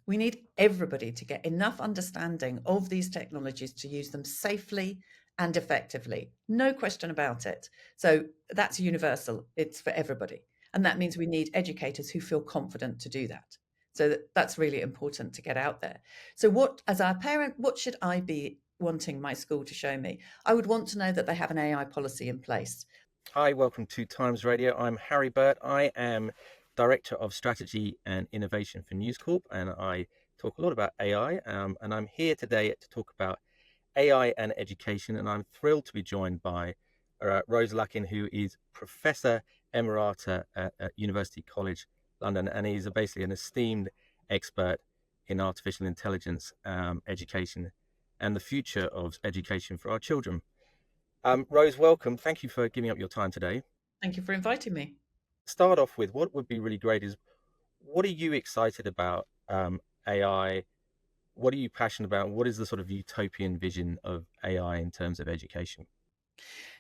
We need everybody to get enough understanding of these technologies to use them safely and effectively. No question about it. So that's universal. It's for everybody. And that means we need educators who feel confident to do that. So that's really important to get out there. So what, as our parent, what should I be wanting my school to show me? I would want to know that they have an AI policy in place. Hi, welcome to Times Radio. I'm Harry Burt. I am Director of Strategy and Innovation for News Corp, and I talk a lot about AI. And I'm here today to talk about AI and education. And I'm thrilled to be joined by Rose Luckin, who is Professor Emerita at University College London, and he's basically an esteemed expert in artificial intelligence education and the future of education for our children. Rose, welcome. Thank you for giving up your time today. Thank you for inviting me. Start off with what would be really great is what are you excited about AI? What are you passionate about? What is the sort of utopian vision of AI in terms of education?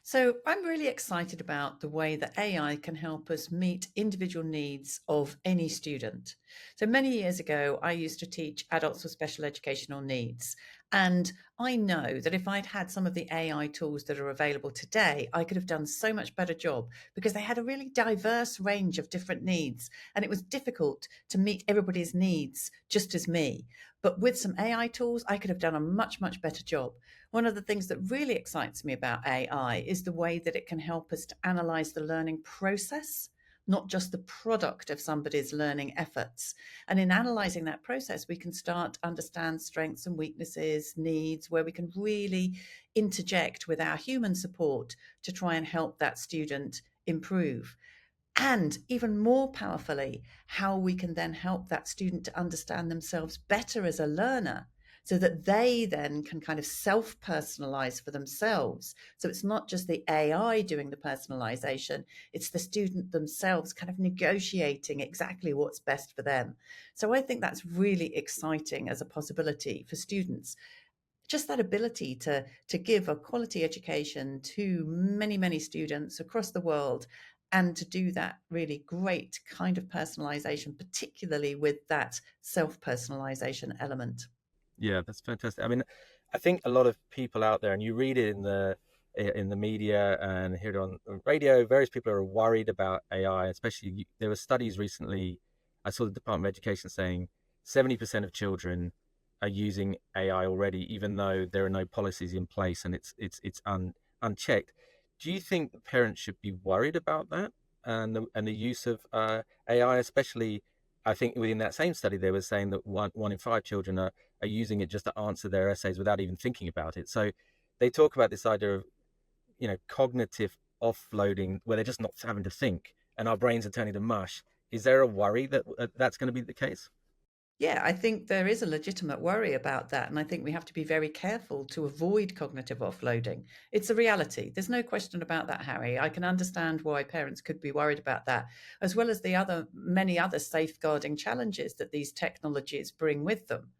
So I'm really excited about the way that AI can help us meet individual needs of any student. So many years ago, I used to teach adults with special educational needs. And I know that if I'd had some of the AI tools that are available today, I could have done so much better job because they had a really diverse range of different needs. And it was difficult to meet everybody's needs just as me. But with some AI tools, I could have done a much, much better job. One of the things that really excites me about AI is the way that it can help us to analyze the learning process, not just the product of somebody's learning efforts. And in analyzing that process, we can start to understand strengths and weaknesses, needs, where we can really interject with our human support to try and help that student improve. And even more powerfully, how we can then help that student to understand themselves better as a learner so that they then can kind of self personalize for themselves. So it's not just the AI doing the personalization, it's the student themselves kind of negotiating exactly what's best for them. So I think that's really exciting as a possibility for students. Just that ability to give a quality education to many, many students across the world and to do that really great kind of personalization, particularly with that self-personalization element. Yeah, that's fantastic. I mean, I think a lot of people out there, and you read it in the media and hear it on radio, various people are worried about AI, especially there were studies recently. I saw the Department of Education saying 70% of children are using AI already, even though there are no policies in place and it's unchecked. Do you think the parents should be worried about that and the use of AI, especially? I think within that same study, they were saying that one in five children are using it just to answer their essays without even thinking about it. So they talk about this idea of, cognitive offloading where they're just not having to think and our brains are turning to mush. Is there a worry that that's going to be the case? Yeah, I think there is a legitimate worry about that. And I think we have to be very careful to avoid cognitive offloading. It's a reality. There's no question about that, Harry. I can understand why parents could be worried about that, as well as the other many other safeguarding challenges that these technologies bring with them.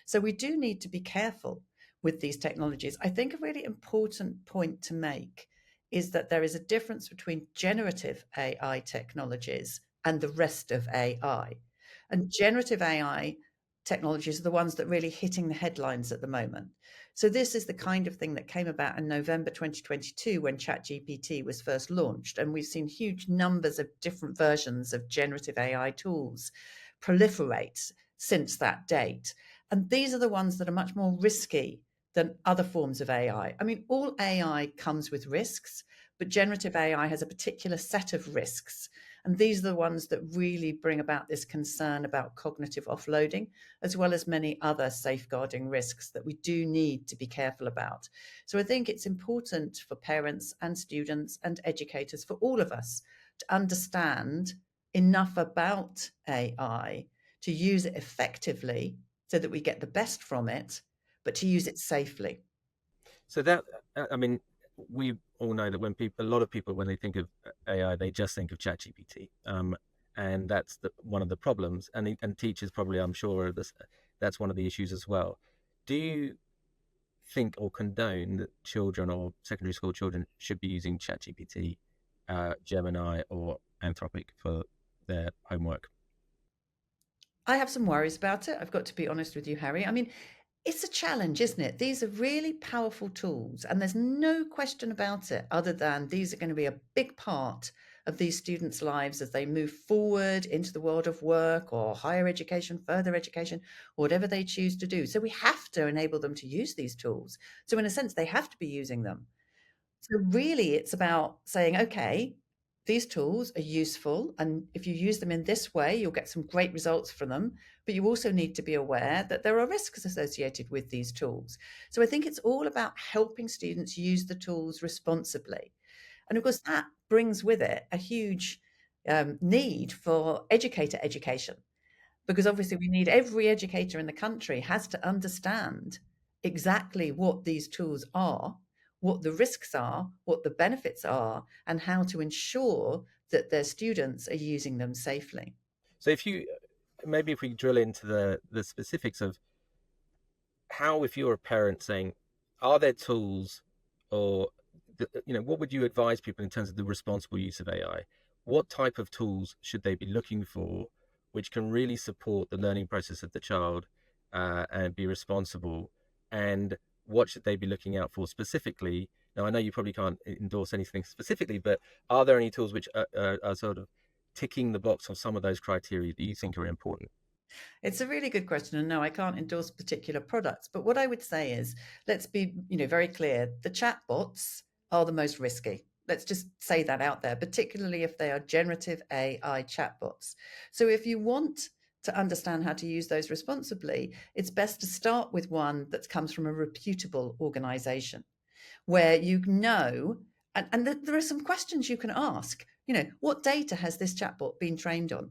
So we do need to be careful with these technologies. I think a really important point to make is that there is a difference between generative AI technologies and the rest of AI. And generative AI technologies are the ones that are really hitting the headlines at the moment. So this is the kind of thing that came about in November 2022 when ChatGPT was first launched. And we've seen huge numbers of different versions of generative AI tools proliferate since that date. And these are the ones that are much more risky than other forms of AI. I mean, all AI comes with risks, but generative AI has a particular set of risks. And these are the ones that really bring about this concern about cognitive offloading, as well as many other safeguarding risks that we do need to be careful about. So I think it's important for parents and students and educators, for all of us, to understand enough about AI to use it effectively so that we get the best from it, but to use it safely. So that, I mean, we all know that a lot of people, when they think of AI, they just think of ChatGPT, and that's one of the problems. And teachers probably, I'm sure, that's one of the issues as well. Do you think or condone that children or secondary school children should be using ChatGPT, Gemini, or Anthropic for their homework? I have some worries about it. I've got to be honest with you, Harry. I mean, it's a challenge, isn't it? These are really powerful tools, and there's no question about it, other than these are going to be a big part of these students' lives as they move forward into the world of work or higher education, further education, whatever they choose to do. So we have to enable them to use these tools. So, in a sense, they have to be using them. So really, it's about saying, okay, these tools are useful, and if you use them in this way, you'll get some great results from them. But you also need to be aware that there are risks associated with these tools. So I think it's all about helping students use the tools responsibly. And of course, that brings with it a huge need for educator education, because obviously we need every educator in the country has to understand exactly what these tools are, what the risks are, what the benefits are, and how to ensure that their students are using them safely. So if you maybe if we drill into the specifics of how, if you're a parent saying, are there tools, or what would you advise people in terms of the responsible use of AI? What type of tools should they be looking for, which can really support the learning process of the child, and be responsible? And what should they be looking out for specifically? Now, I know you probably can't endorse anything specifically, but are there any tools which are sort of ticking the box of some of those criteria that you think are important? It's a really good question, and no, I can't endorse particular products. But what I would say is, let's be, very clear. The chatbots are the most risky. Let's just say that out there, particularly if they are generative AI chatbots. So if you want to understand how to use those responsibly, it's best to start with one that comes from a reputable organization where and there are some questions you can ask. What data has this chatbot been trained on?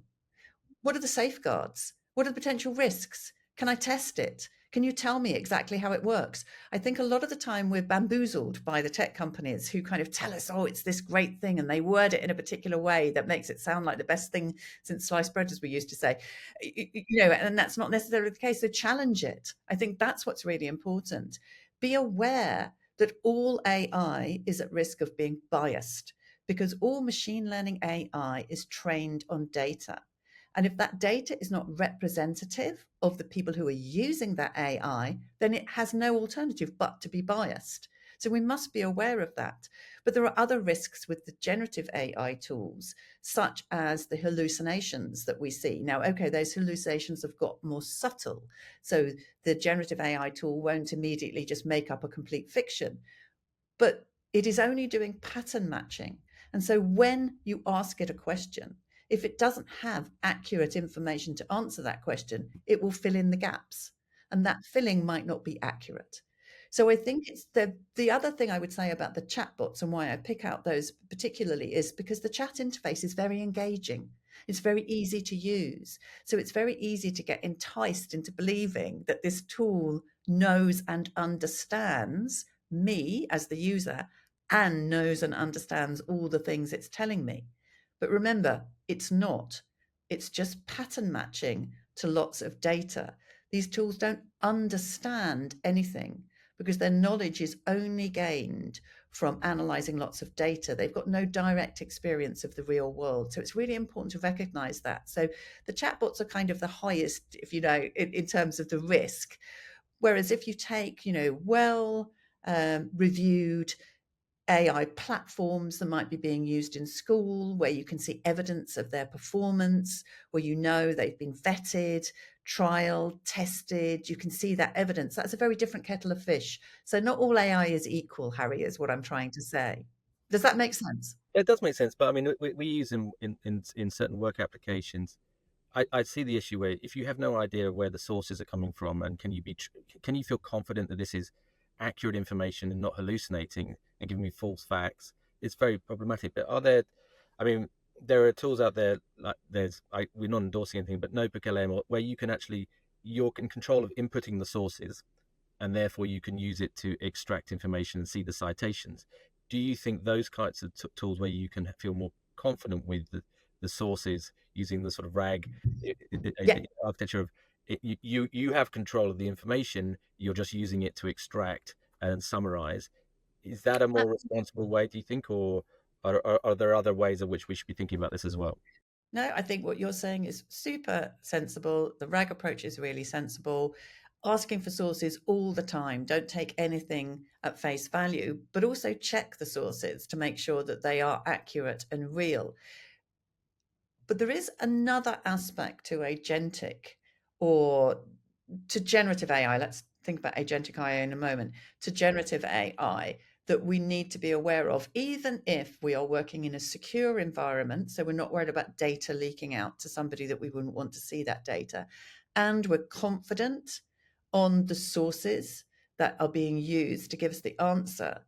What are the safeguards? What are the potential risks? Can I test it? Can you tell me exactly how it works? I think a lot of the time we're bamboozled by the tech companies who kind of tell us, oh, it's this great thing, and they word it in a particular way that makes it sound like the best thing since sliced bread, as we used to say. And that's not necessarily the case. So challenge it. I think that's what's really important. Be aware that all AI is at risk of being biased, because all machine learning AI is trained on data. And if that data is not representative of the people who are using that AI, then it has no alternative but to be biased. So we must be aware of that. But there are other risks with the generative AI tools, such as the hallucinations that we see. Now, okay, those hallucinations have got more subtle. So the generative AI tool won't immediately just make up a complete fiction, but it is only doing pattern matching. And so when you ask it a question, if it doesn't have accurate information to answer that question, it will fill in the gaps. And that filling might not be accurate. So I think it's the other thing I would say about the chatbots, and why I pick out those particularly, is because the chat interface is very engaging. It's very easy to use. So it's very easy to get enticed into believing that this tool knows and understands me as the user, and knows and understands all the things it's telling me. But remember, it's not. It's just pattern matching to lots of data. These tools don't understand anything because their knowledge is only gained from analyzing lots of data. They've got no direct experience of the real world. So it's really important to recognize that. So the chatbots are kind of the highest, if in terms of the risk. Whereas if you take, well reviewed AI platforms that might be being used in school, where you can see evidence of their performance, where they've been vetted, trialed, tested, you can see that evidence. That's a very different kettle of fish. So not all AI is equal, Harry, is what I'm trying to say. Does that make sense? It does make sense, but I mean, we use them in certain work applications. I see the issue where if you have no idea where the sources are coming from, and can you feel confident that this is accurate information and not hallucinating and giving me false facts, it's very problematic. But I mean, there are tools out there like we're not endorsing anything, but Notebook LM, where you can actually, you're in control of inputting the sources, and therefore you can use it to extract information and see the citations. Do you think those kinds of tools, where you can feel more confident with the sources, using the sort of RAG Yeah. architecture of you have control of the information, you're just using it to extract and summarize? Is that a more responsible way, do you think, or are there other ways in which we should be thinking about this as well? No, I think what you're saying is super sensible. The RAG approach is really sensible. Asking for sources all the time. Don't take anything at face value, but also check the sources to make sure that they are accurate and real. But there is another aspect to agentic or to generative AI. Let's think about agentic AI in a moment. To generative AI that we need to be aware of, even if we are working in a secure environment. So we're not worried about data leaking out to somebody that we wouldn't want to see that data. And we're confident on the sources that are being used to give us the answer.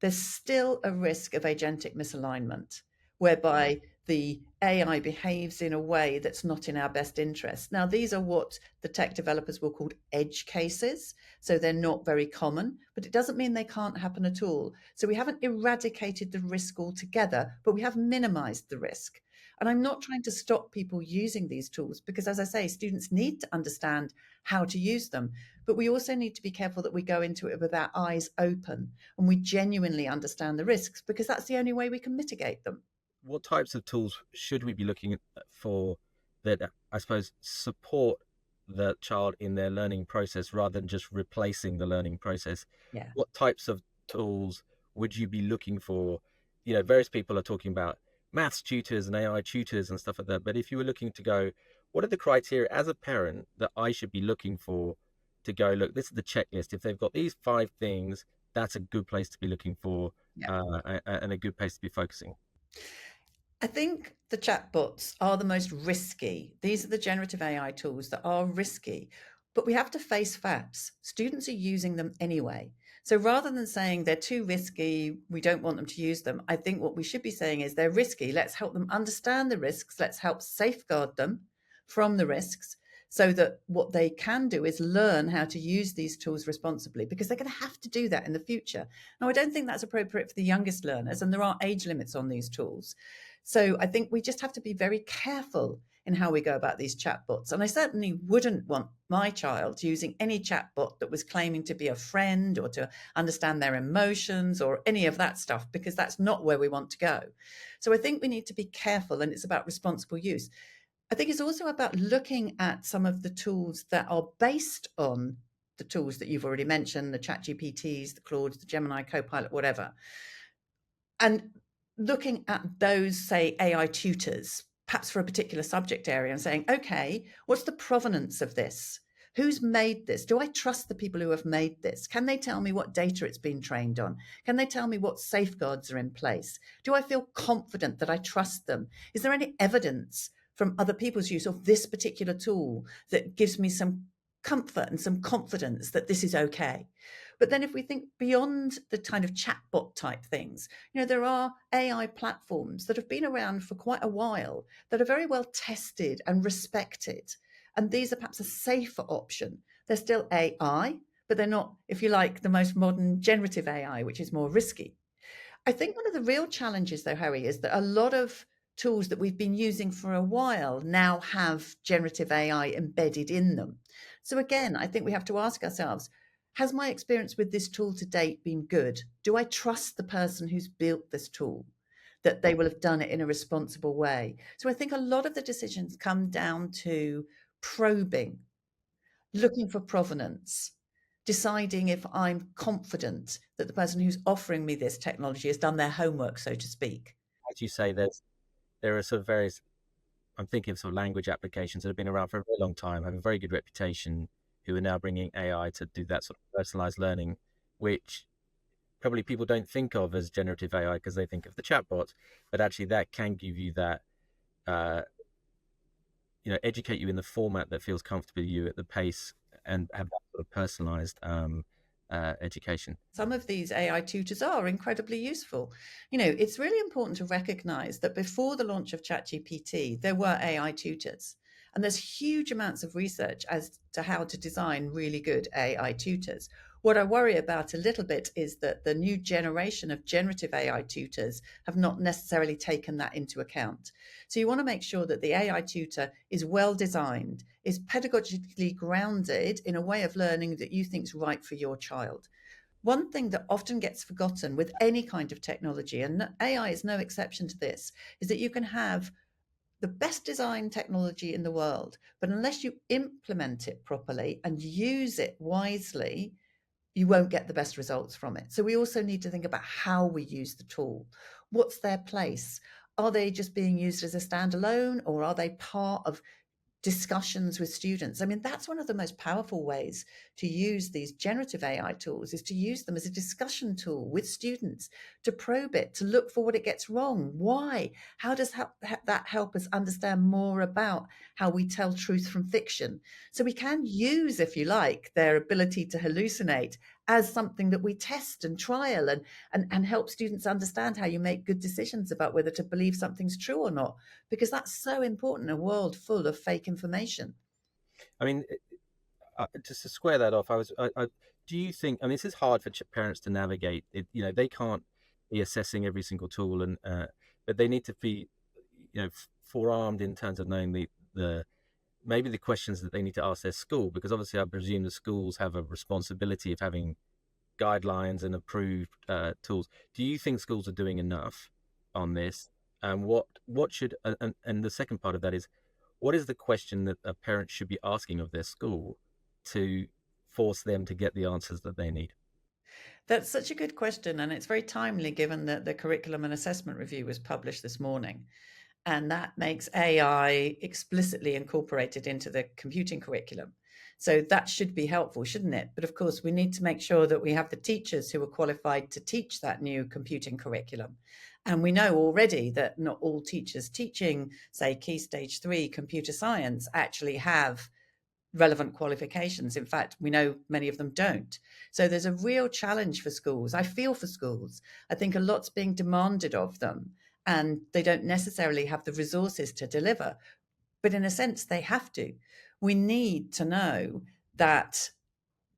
There's still a risk of agentic misalignment, whereby the AI behaves in a way that's not in our best interest. Now, these are what the tech developers will call edge cases. So they're not very common, but it doesn't mean they can't happen at all. So we haven't eradicated the risk altogether, but we have minimized the risk. And I'm not trying to stop people using these tools because, as I say, students need to understand how to use them. But we also need to be careful that we go into it with our eyes open and we genuinely understand the risks, because that's the only way we can mitigate them. What types of tools should we be looking for that, I suppose, support the child in their learning process rather than just replacing the learning process? Yeah. What types of tools would you be looking for? Various people are talking about maths tutors and AI tutors and stuff like that. But if you were looking to go, what are the criteria as a parent that I should be looking for to go, look, this is the checklist. If they've got these 5 things, that's a good place to be looking for, Yeah. and a good place to be focusing. I think the chatbots are the most risky. These are the generative AI tools that are risky, but we have to face facts. Students are using them anyway. So rather than saying they're too risky, we don't want them to use them, I think what we should be saying is they're risky. Let's help them understand the risks. Let's help safeguard them from the risks so that what they can do is learn how to use these tools responsibly, because they're going to have to do that in the future. Now, I don't think that's appropriate for the youngest learners, and there are age limits on these tools. So I think we just have to be very careful in how we go about these chatbots. And I certainly wouldn't want my child using any chatbot that was claiming to be a friend or to understand their emotions or any of that stuff, because that's not where we want to go. So I think we need to be careful, and it's about responsible use. I think it's also about looking at some of the tools that are based on the tools that you've already mentioned, the chat GPTs, the Claudes, the Gemini Copilot, whatever, and looking at those, say, AI tutors, perhaps for a particular subject area, and saying, okay, what's the provenance of this? Who's made this? Do I trust the people who have made this? Can they tell me what data it's been trained on? Can they tell me what safeguards are in place? Do I feel confident that I trust them? Is there any evidence from other people's use of this particular tool that gives me some comfort and some confidence that this is okay? But then if we think beyond the kind of chatbot type things, there are AI platforms that have been around for quite a while that are very well tested and respected. And these are perhaps a safer option. They're still AI, but they're not, if you like, the most modern generative AI, which is more risky. I think one of the real challenges, though, Harry, is that a lot of tools that we've been using for a while now have generative AI embedded in them. So again, I think we have to ask ourselves, has my experience with this tool to date been good? Do I trust the person who's built this tool, that they will have done it in a responsible way? So I think a lot of the decisions come down to probing, looking for provenance, deciding if I'm confident that the person who's offering me this technology has done their homework, so to speak. As you say, there are sort of various. I'm thinking of sort of language applications that have been around for a very long time, have a very good reputation, who are now bringing AI to do that sort of personalized learning, which probably people don't think of as generative AI because they think of the chatbots, but actually that can give you that, uh, educate you in the format that feels comfortable to you at the pace and have that sort of personalized education. Some of these AI tutors are incredibly useful. It's really important to recognize that before the launch of ChatGPT, there were AI tutors. And there's huge amounts of research as to how to design really good AI tutors. What I worry about a little bit is that the new generation of generative AI tutors have not necessarily taken that into account. So you want to make sure that the AI tutor is well designed, is pedagogically grounded in a way of learning that you think is right for your child. One thing that often gets forgotten with any kind of technology, and AI is no exception to this, is that you can have the best design technology in the world, but unless you implement it properly and use it wisely, you won't get the best results from it. So we also need to think about how we use the tool. What's their place? Are they just being used as a standalone, or are they part of discussions with students? I mean, that's one of the most powerful ways to use these generative AI tools, is to use them as a discussion tool with students, to probe it, to look for what it gets wrong. Why? How does that help us understand more about how we tell truth from fiction? So we can use, if you like, their ability to hallucinate as something that we test and trial, and help students understand how you make good decisions about whether to believe something's true or not, because that's so important in a world full of fake information. I mean, just to square that off, do you think? I mean, this is hard for parents to navigate. They can't be assessing every single tool, and but they need to be, forearmed in terms of knowing the maybe the questions that they need to ask their school, because obviously I presume the schools have a responsibility of having guidelines and approved tools. Do you think schools are doing enough on this? And what should and the second part of that is, what is the question that a parent should be asking of their school to force them to get the answers that they need? That's such a good question, and it's very timely given that the curriculum and assessment review was published this morning. And that makes AI explicitly incorporated into the computing curriculum. So that should be helpful, shouldn't it? But of course, we need to make sure that we have the teachers who are qualified to teach that new computing curriculum. And we know already that not all teachers teaching, say, Key Stage 3 computer science actually have relevant qualifications. In fact, we know many of them don't. So there's a real challenge for schools. I feel for schools. I think a lot's being demanded of them, and they don't necessarily have the resources to deliver. But in a sense, they have to. We need to know that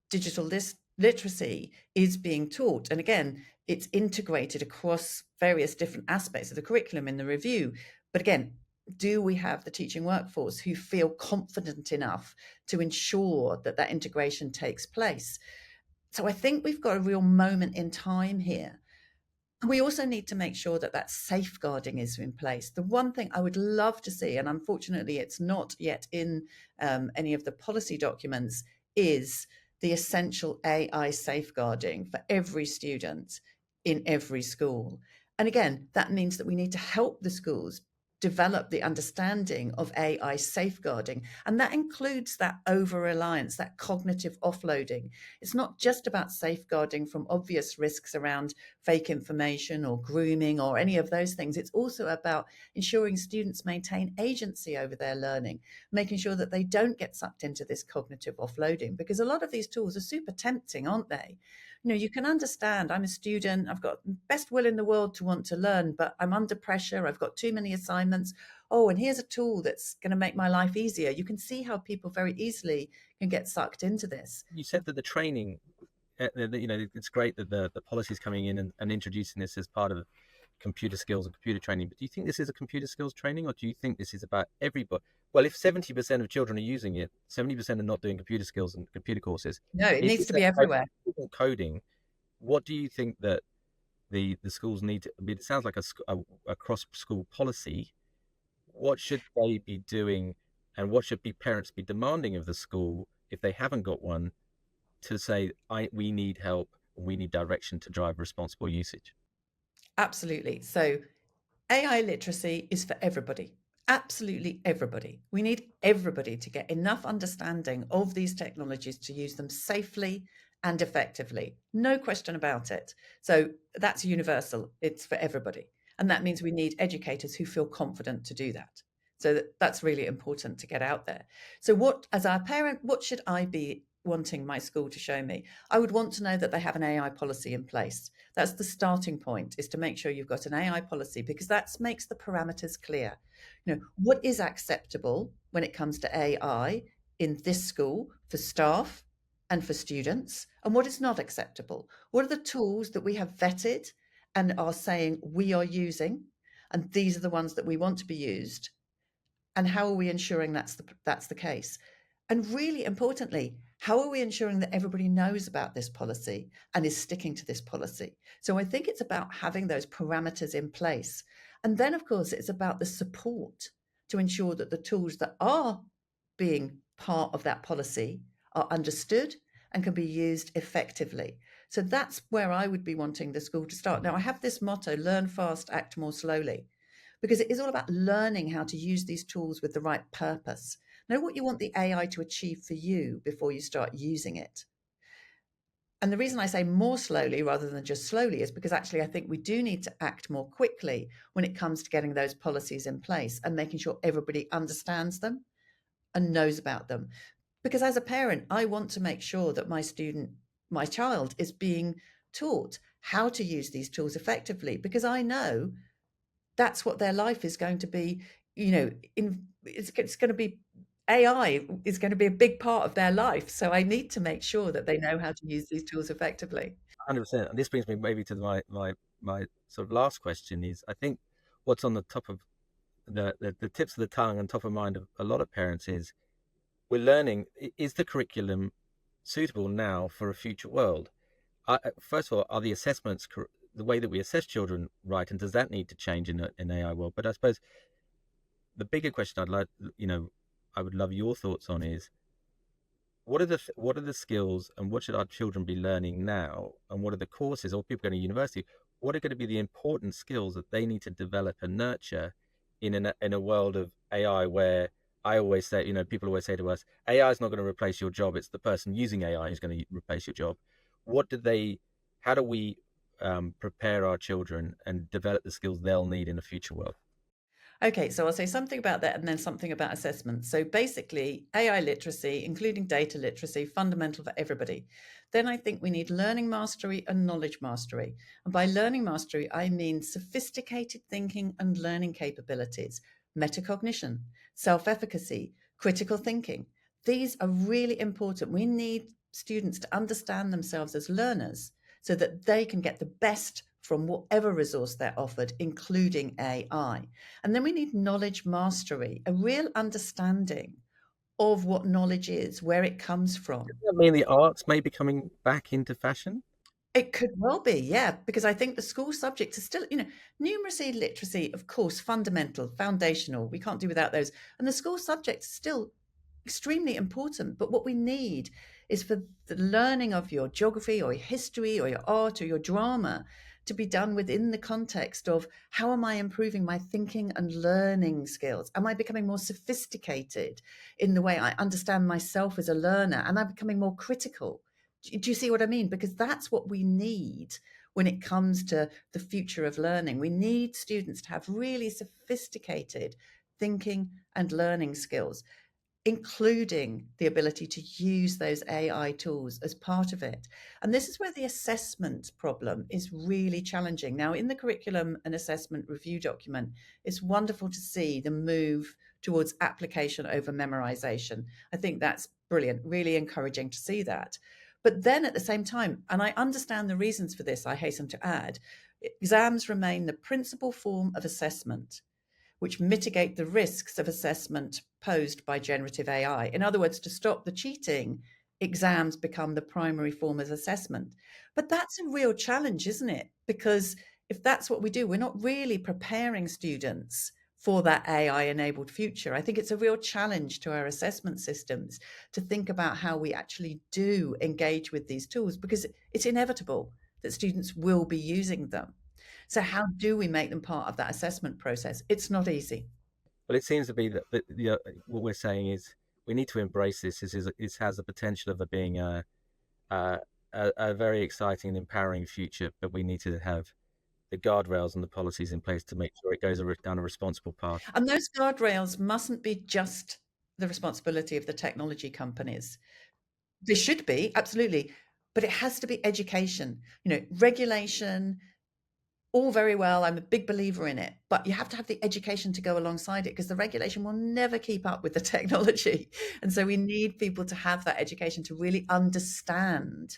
digital literacy is being taught. And again, it's integrated across various different aspects of the curriculum in the review. But again, do we have the teaching workforce who feel confident enough to ensure that that integration takes place? So I think we've got a real moment in time here. We also need to make sure that that safeguarding is in place. The one thing I would love to see, and unfortunately it's not yet in any of the policy documents, is the essential AI safeguarding for every student in every school. And again, that means that we need to help the schools develop the understanding of AI safeguarding. And that includes that over reliance, that cognitive offloading. It's not just about safeguarding from obvious risks around fake information or grooming or any of those things. It's also about ensuring students maintain agency over their learning, making sure that they don't get sucked into this cognitive offloading, because a lot of these tools are super tempting, aren't they? You can understand, I'm a student, I've got best will in the world to want to learn, but I'm under pressure, I've got too many assignments. Oh, and here's a tool that's going to make my life easier. You can see how people very easily can get sucked into this. You said that the training, it's great that the policy is coming in and introducing this as part of computer skills and computer training. But do you think this is a computer skills training, or do you think this is about everybody? Well, if 70% of children are using it, 70% are not doing computer skills and computer courses. No, it If needs it's to be everywhere. coding, what do you think that the schools need to? I mean, it sounds like a cross school policy. What should they be doing, and what should parents be demanding of the school if they haven't got one, to say, we need help, we need direction to drive responsible usage? Absolutely. So AI literacy is for everybody, absolutely everybody. We need everybody to get enough understanding of these technologies to use them safely and effectively. No question about it. So that's universal, it's for everybody. And that means we need educators who feel confident to do that. So that's really important to get out there. So, as our parent, what should I be wanting my school to show me? I would want to know that they have an AI policy in place. That's the starting point, is to make sure you've got an AI policy, because that makes the parameters clear. What is acceptable when it comes to AI in this school for staff and for students, and what is not acceptable? What are the tools that we have vetted and are saying we are using, and these are the ones that we want to be used? And how are we ensuring that's the case? And really importantly, how are we ensuring that everybody knows about this policy and is sticking to this policy? So I think it's about having those parameters in place. And then, of course, it's about the support. to ensure that the tools that are being part of that policy are understood and can be used effectively. So that's where I would be wanting the school to start. Now, I have this motto, learn fast, act more slowly, because it is all about learning how to use these tools with the right purpose. Know what you want the AI to achieve for you before you start using it. And the reason I say more slowly rather than just slowly is because actually I think we do need to act more quickly when it comes to getting those policies in place and making sure everybody understands them and knows about them. Because as a parent, I want to make sure that my child is being taught how to use these tools effectively, because I know that's what their life is going to be. It's going to be, AI is going to be a big part of their life. So I need to make sure that they know how to use these tools effectively. 100%. And this brings me maybe to my sort of last question is, I think what's on the top of the tips of the tongue and top of mind of a lot of parents is, we're learning, is the curriculum suitable now for a future world? First of all, are the assessments, the way that we assess children, right? And does that need to change in an AI world? But I suppose the bigger question I would love your thoughts on is, what are the skills and what should our children be learning now? And what are the courses, or people going to university, what are going to be the important skills that they need to develop and nurture in a world of AI where I always say, people always say to us, AI is not going to replace your job. It's the person using AI who's going to replace your job. How do we prepare our children and develop the skills they'll need in a future world? Okay, so I'll say something about that and then something about assessment. So basically, AI literacy, including data literacy, fundamental for everybody. Then I think we need learning mastery and knowledge mastery. And by learning mastery, I mean sophisticated thinking and learning capabilities, metacognition, self-efficacy, critical thinking. These are really important. We need students to understand themselves as learners so that they can get the best from whatever resource they're offered, including AI. And then we need knowledge mastery, a real understanding of what knowledge is, where it comes from. Does that mean the arts may be coming back into fashion? It could well be, yeah, because I think the school subjects are still, numeracy, literacy, of course, fundamental, foundational. We can't do without those. And the school subjects are still extremely important. But what we need is for the learning of your geography or your history or your art or your drama to be done within the context of, how am I improving my thinking and learning skills? Am I becoming more sophisticated in the way I understand myself as a learner? Am I becoming more critical? Do you see what I mean? Because that's what we need when it comes to the future of learning. We need students to have really sophisticated thinking and learning skills, including the ability to use those AI tools as part of it. And this is where the assessment problem is really challenging. Now, in the curriculum and assessment review document, it's wonderful to see the move towards application over memorization. I think that's brilliant, really encouraging to see that. But then at the same time, and I understand the reasons for this, I hasten to add, exams remain the principal form of assessment, which mitigate the risks of assessment posed by generative AI. In other words, to stop the cheating, exams become the primary form of assessment. But that's a real challenge, isn't it? Because if that's what we do, we're not really preparing students for that AI enabled future. I think it's a real challenge to our assessment systems to think about how we actually do engage with these tools, because it's inevitable that students will be using them. So how do we make them part of that assessment process? It's not easy. Well, it seems to be that what we're saying is we need to embrace this. This has the potential of it being a, a very exciting and empowering future, but we need to have the guardrails and the policies in place to make sure it goes down a responsible path. And those guardrails mustn't be just the responsibility of the technology companies. They should be, absolutely, but it has to be education, regulation, all very well. I'm a big believer in it, but you have to have the education to go alongside it, because the regulation will never keep up with the technology. And so we need people to have that education to really understand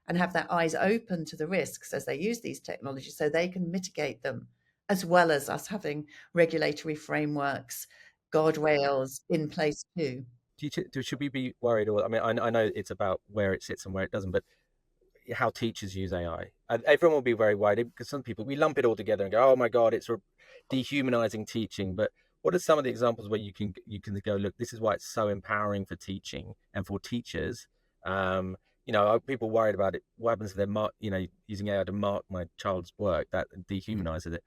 and have their eyes open to the risks as they use these technologies so they can mitigate them, as well as us having regulatory frameworks, guardrails in place too. Should we be worried? Or I mean, I know it's about where it sits and where it doesn't, but how teachers use AI. And everyone will be very worried because some people, we lump it all together and go, oh my God, it's dehumanizing teaching. But What are some of the examples where you can go, look, this is why it's so empowering for teaching and for teachers? People worried about it. What happens if they're using AI to mark my child's work? That dehumanizes it.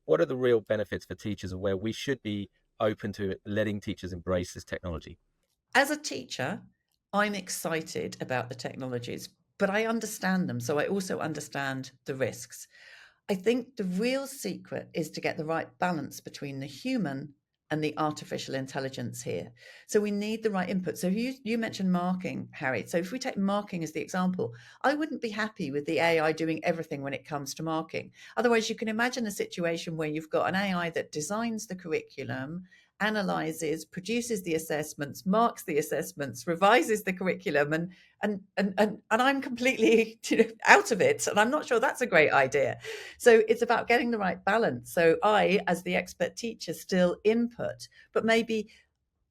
What are the real benefits for teachers, of where we should be open to letting teachers embrace this technology? As a teacher, I'm excited about the technologies, but I understand them. So I also understand the risks. I think the real secret is to get the right balance between the human and the artificial intelligence here. So we need the right input. So you mentioned marking, Harry. So if we take marking as the example, I wouldn't be happy with the AI doing everything when it comes to marking. Otherwise, you can imagine a situation where you've got an AI that designs the curriculum, analyzes, produces the assessments, marks the assessments, revises the curriculum, and I'm completely out of it. And I'm not sure that's a great idea. So it's about getting the right balance. So I, as the expert teacher, still input, but maybe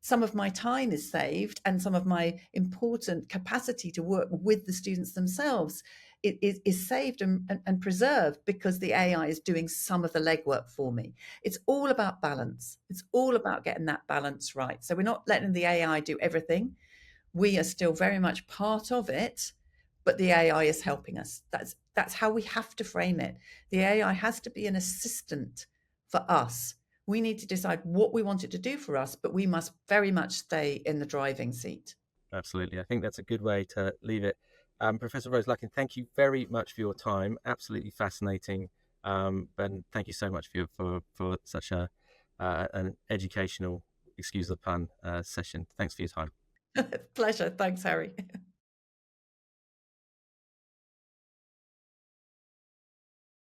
some of my time is saved and some of my important capacity to work with the students themselves is saved and preserved because the AI is doing some of the legwork for me. It's all about balance. It's all about getting that balance right. So we're not letting the AI do everything. We are still very much part of it, but the AI is helping us. That's how we have to frame it. The AI has to be an assistant for us. We need to decide what we want it to do for us, but we must very much stay in the driving seat. Absolutely. I think that's a good way to leave it. Professor Rose Luckin, thank you very much for your time. Absolutely fascinating. And thank you so much for such an educational, excuse the pun, session. Thanks for your time. Pleasure. Thanks, Harry.